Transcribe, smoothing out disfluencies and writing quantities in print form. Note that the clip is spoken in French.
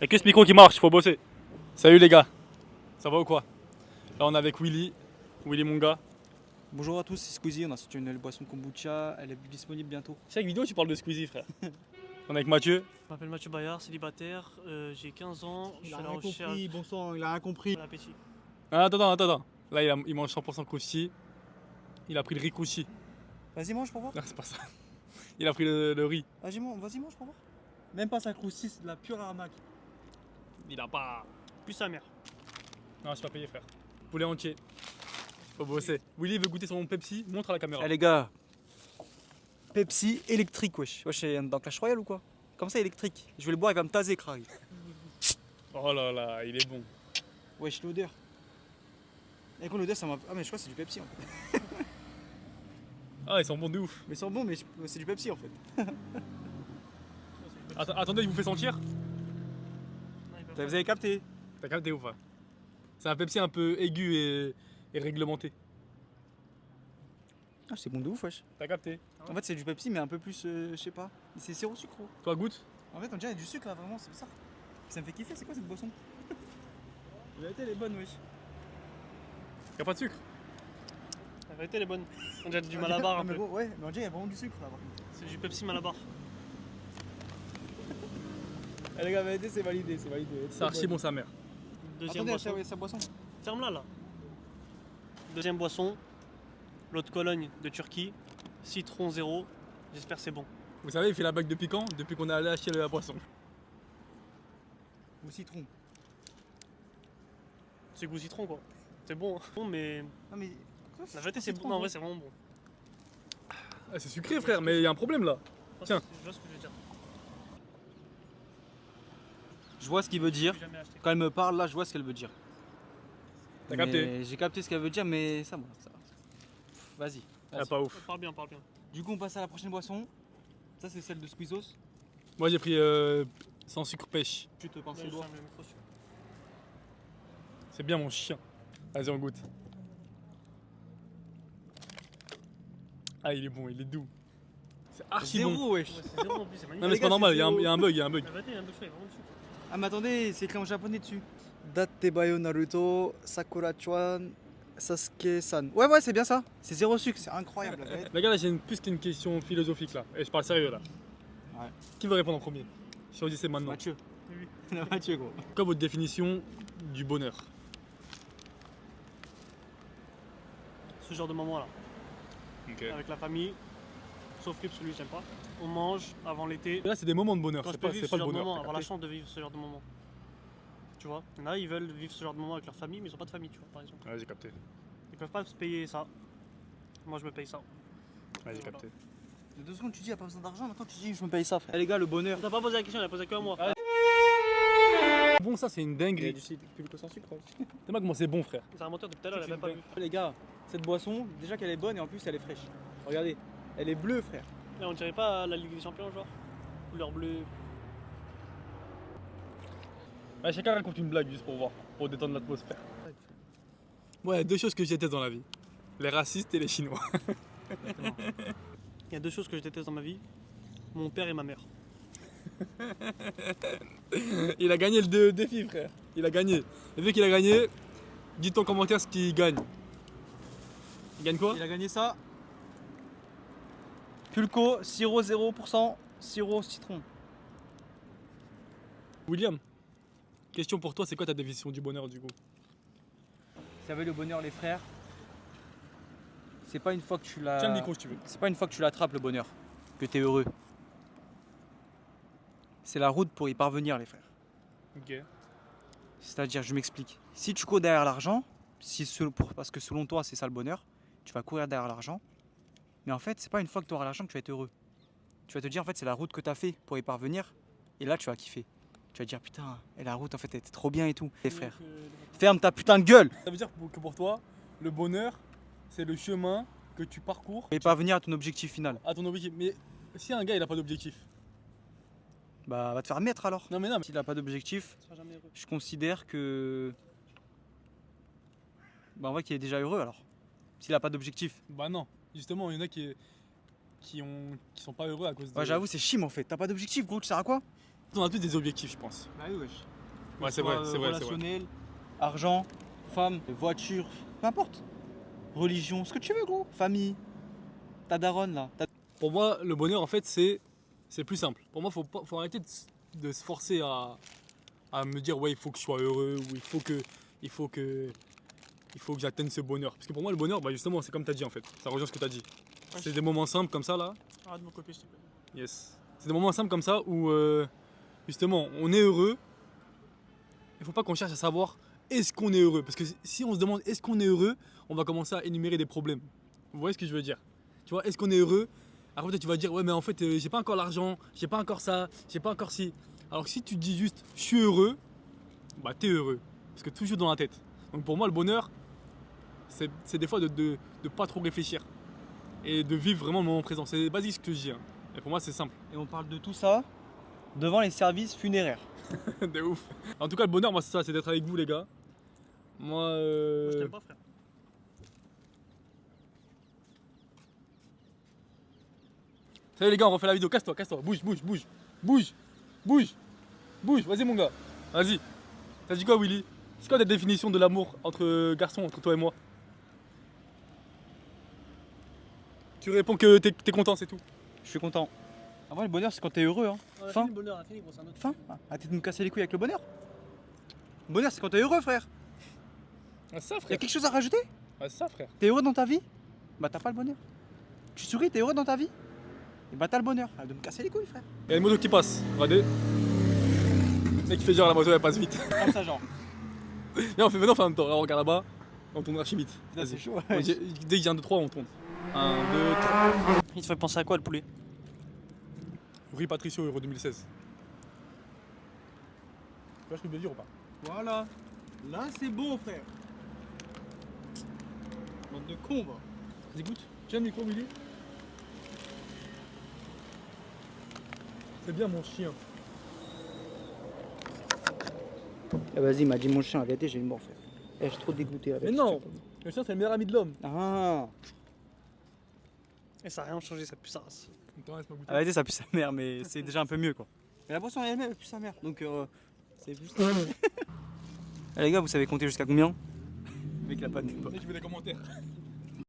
Y'a que ce micro qui marche, faut bosser. Salut les gars, ça va ou quoi? Là on est avec Willy mon gars. Bonjour à tous, c'est Squeezie, on a sorti une nouvelle boisson kombucha, elle est disponible bientôt. Chaque vidéo tu parles de Squeezie frère. On est avec Mathieu. Je m'appelle Mathieu Bayard, célibataire, j'ai 15 ans, je Il suis a à la rien recherche compris, bon sang, il a rien compris. de l'appétit. Ah, attends. Là il mange 100% Crousti. Il a pris le riz Crousti. Vas-y mange pour voir. Non c'est pas ça. Il a pris le riz. Vas-y mange pour voir. Même pas ça croustille, c'est de la pure arnaque. Il a pas... Plus sa mère. Non je suis pas payé frère. Poulet entier. Faut bosser. Willy veut goûter son Pepsi, montre à la caméra. Eh les gars, Pepsi électrique wesh. Wesh, c'est dans Clash Royale ou quoi? Comme ça électrique. Je vais le boire, il va me taser Crary. Oh là là, il est bon. Wesh l'odeur. Et quand l'odeur ça m'a... Ah mais je crois que c'est du Pepsi en fait. Ah ils sont bons de ouf. Mais ils sont bons mais c'est du Pepsi en fait. Attendez, je vous fais sentir. Vous avez capté? T'as capté ou pas? C'est un Pepsi un peu aigu et réglementé. Ah c'est bon de ouf wesh. T'as capté? En fait c'est du Pepsi mais un peu plus, je sais pas. C'est zéro sucre. Toi goûte. En fait on dirait du sucre là vraiment, c'est bizarre. Ça me fait kiffer, c'est quoi cette boisson? La vérité elle est bonne wesh. Y'a pas de sucre? La vérité elle est bonne. On dirait du Malabar un mais peu. bon, ouais, mais on dirait qu'il y a vraiment du sucre là par contre. C'est du Pepsi Malabar. Eh les gars, la vérité c'est validé, C'est archi bon sa mère. Deuxième Attendez, boisson. sa boisson. Ferme-la là. Deuxième boisson. L'eau de Cologne de Turquie. Citron zéro. J'espère que c'est bon. Vous savez, il fait la bague de piquant depuis qu'on est allé acheter la boisson. Au citron. C'est goût citron quoi. C'est bon, hein. Bon mais Non mais. la vérité c'est bon. Non en vrai c'est vraiment bon. Ah, c'est sucré frère, mais il y a un problème là. Tiens. Je vois ce que je veux dire. Je vois ce qu'il veut dire. J'ai jamais acheté. Quand elle me parle là, je vois ce qu'elle veut dire. T'as capté? Mais j'ai capté ce qu'elle veut dire, mais ça va. Vas-y. Ah, pas ouf. Parle bien, parle bien. Du coup, on passe à la prochaine boisson. Ça, c'est celle de Squeezos. Moi j'ai pris sans sucre pêche. Tu te pinces Ouais, les je doigts. ferme le micro, celui-là. C'est bien mon chien. Vas-y on goûte. Ah il est bon, il est doux. C'est archi bon. Zéro, wesh. Ouais, c'est zéro en plus, c'est magnifique. Non mais Les c'est gars, pas normal, c'est il y a un zéro. bug, il y a un bug. La vérité il y a un peu de choix, il y a vraiment du sucre. Ah, mais attendez, c'est écrit en japonais dessus. Datebayo Naruto, Sakura-chuan, Sasuke-san. Ouais, c'est bien ça. C'est zéro sucre, c'est incroyable. La vérité. Les gars là j'ai plus qu'une question philosophique là. Et je parle sérieux là. Ouais. Qui veut répondre en premier? Choisissez maintenant. Mathieu. Oui. Mathieu, gros. Quoi votre définition du bonheur? Ce genre de moment là, Ok. avec la famille, sauf que celui j'aime pas. On mange avant l'été. Là c'est des moments de bonheur, Quand je c'est peux pas, vivre c'est ce pas le genre de bonheur. moment, t'as avoir la capté? chance de vivre ce genre de moment. Tu vois, il y en a, ils veulent vivre ce genre de moment avec leur famille, mais ils ont pas de famille, tu vois, par exemple. Ouais j'ai capté. Ils peuvent pas se payer ça. Moi je me paye ça. Ouais j'ai Voilà. capté. Il y a 2 secondes, tu dis, il n'y a pas besoin d'argent. Maintenant, tu dis, je me paye ça, frère. Eh, les gars, le bonheur. On t'a pas posé la question, il a posé que à moi. Bon ça c'est une Il y a dinguerie. du sucre sans sucre. C'est pas comment c'est bon frère. C'est un menteur depuis tout à l'heure, il a même pas vu. Les gars, cette boisson, déjà qu'elle est bonne et en plus elle est fraîche. Regardez, elle est bleue, frère. Mais on dirait pas la Ligue des Champions, genre couleur bleue. Ouais, chacun raconte une blague juste pour voir, pour détendre l'atmosphère. Ouais, deux choses que je déteste dans la vie. Les racistes et les Chinois. Il y a deux choses que je déteste dans ma vie, mon père et ma mère. Il a gagné le défi frère. Il a gagné. Et vu qu'il a gagné, dites en commentaire ce qu'il gagne. Il gagne quoi? Il a gagné ça. Pulco, sirop 0%, sirop citron. William, question pour toi, c'est quoi ta définition du bonheur du coup? Vous savez, le bonheur, les frères, c'est pas une fois que tu l'as. Tiens le micro si tu veux. C'est pas une fois que tu l'attrapes, le bonheur, que t'es heureux. C'est la route pour y parvenir, les frères. Ok. C'est-à-dire, je m'explique. Si tu cours derrière l'argent, parce que selon toi, c'est ça le bonheur, tu vas courir derrière l'argent. Mais en fait, c'est pas une fois que tu auras l'argent que tu vas être heureux. Tu vas te dire, en fait, c'est la route que tu as fait pour y parvenir. Et là, tu vas kiffer. Tu vas te dire, putain, et la route, en fait, elle était trop bien et tout. Les frères, ferme ta putain de gueule. Ça veut dire que pour toi, le bonheur, c'est le chemin que tu parcours Et parvenir à ton objectif final. à ton objectif. Mais si un gars il a pas d'objectif. Bah, va te faire mettre alors. Non mais non, mais S'il n'a pas d'objectif, Tu seras jamais heureux. je considère que. Bah, en vrai, qu'il est déjà heureux alors. S'il n'a pas d'objectif. bah non. Justement, il y en a qui sont pas heureux à cause de. Ouais, j'avoue, c'est chim en fait. T'as pas d'objectif, gros, tu sers à quoi? On a tous des objectifs, je pense. Bah oui, wesh. Ouais, c'est vrai, c'est vrai, c'est vrai. Relationnel, argent, femme, voiture, peu importe. Religion, ce que tu veux, gros. Famille. Ta daronne, là. Pour moi, le bonheur, en fait, c'est plus simple. Pour moi, faut arrêter de se forcer à me dire, ouais, il faut que je sois heureux, ou il faut que j'atteigne ce bonheur. Parce que pour moi, le bonheur, bah justement, c'est comme tu as dit, en fait. Ça rejoint ce que tu as dit. Ouais, C'est des moments simples comme ça, là. Arrête de me copier, s'il te plaît. Yes. C'est des moments simples comme ça où, justement, on est heureux. Il faut pas qu'on cherche à savoir est-ce qu'on est heureux. Parce que si on se demande est-ce qu'on est heureux, on va commencer à énumérer des problèmes. Vous voyez ce que je veux dire? Tu vois, est-ce qu'on est heureux? Après, tu vas dire, ouais, mais en fait, j'ai pas encore l'argent, j'ai pas encore ça, j'ai pas encore ci. Alors que si tu dis juste, je suis heureux, bah, t'es heureux. Parce que toujours dans la tête. Donc pour moi, le bonheur, c'est des fois de pas trop réfléchir. Et de vivre vraiment le moment présent. C'est basique ce que je dis. Hein. Et pour moi, c'est simple. Et on parle de tout ça devant les services funéraires. De ouf. En tout cas, le bonheur, moi, c'est ça, c'est d'être avec vous, les gars. Moi, Moi, je t'aime pas, frère. Salut les gars, on refait la vidéo. Casse-toi, casse-toi. Bouge, bouge, bouge. Bouge, bouge, bouge. Vas-y, mon gars. Vas-y. T'as dit quoi, Willy? C'est quoi ta définition de l'amour entre garçons, entre toi et moi? Tu réponds que t'es content, c'est tout. Je suis content. En vrai, le bonheur, c'est quand t'es heureux. Hein. Fin. Le bonheur, fini, gros, c'est un autre. Fin. Arrêtez de me casser les couilles avec le bonheur. Le bonheur, c'est quand t'es heureux, frère. Ah, ça, Y'a frère. quelque chose à rajouter? Ah, ça, frère. T'es heureux dans ta vie? Bah, t'as pas le bonheur. Tu souris, t'es heureux dans ta vie? Et bah, t'as le bonheur. Arrête de me casser les couilles, frère. Il y a une moto qui passe. Regardez. Le mec qui fait genre la moto elle passe vite. Comme ça, genre. Viens, on fait maintenant en même temps. Là, on regarde là-bas. On tourne archi vite. Putain, c'est Vas-y. chaud. Dès qu'il y a un 2, 3, on tourne. 1, 2, 3. Il te fait penser à quoi, le poulet? Rui Patricio, Euro 2016. Tu vois ce que je veux dire ou pas? Voilà. Là, c'est bon, frère. Bande de cons, va. Vas-y, goûte. Tiens le micro, Willy. C'est bien mon chien. Eh, vas-y, il m'a dit mon chien, arrêtez, j'ai une mort, frère. Eh, je suis trop dégoûté avec Mais non, le chien c'est le meilleur ami de l'homme. Ah. Et ça a rien changé, ça pue sa race. Attends, laisse-moi goûter. Arrêtez, ça pue sa mère, mais c'est déjà un peu mieux, quoi. Mais la boisson elle-même, elle pue sa mère. Donc, c'est juste. Eh, les gars, vous savez compter jusqu'à combien? Le mec, il a pas de Mec, je veux des commentaires.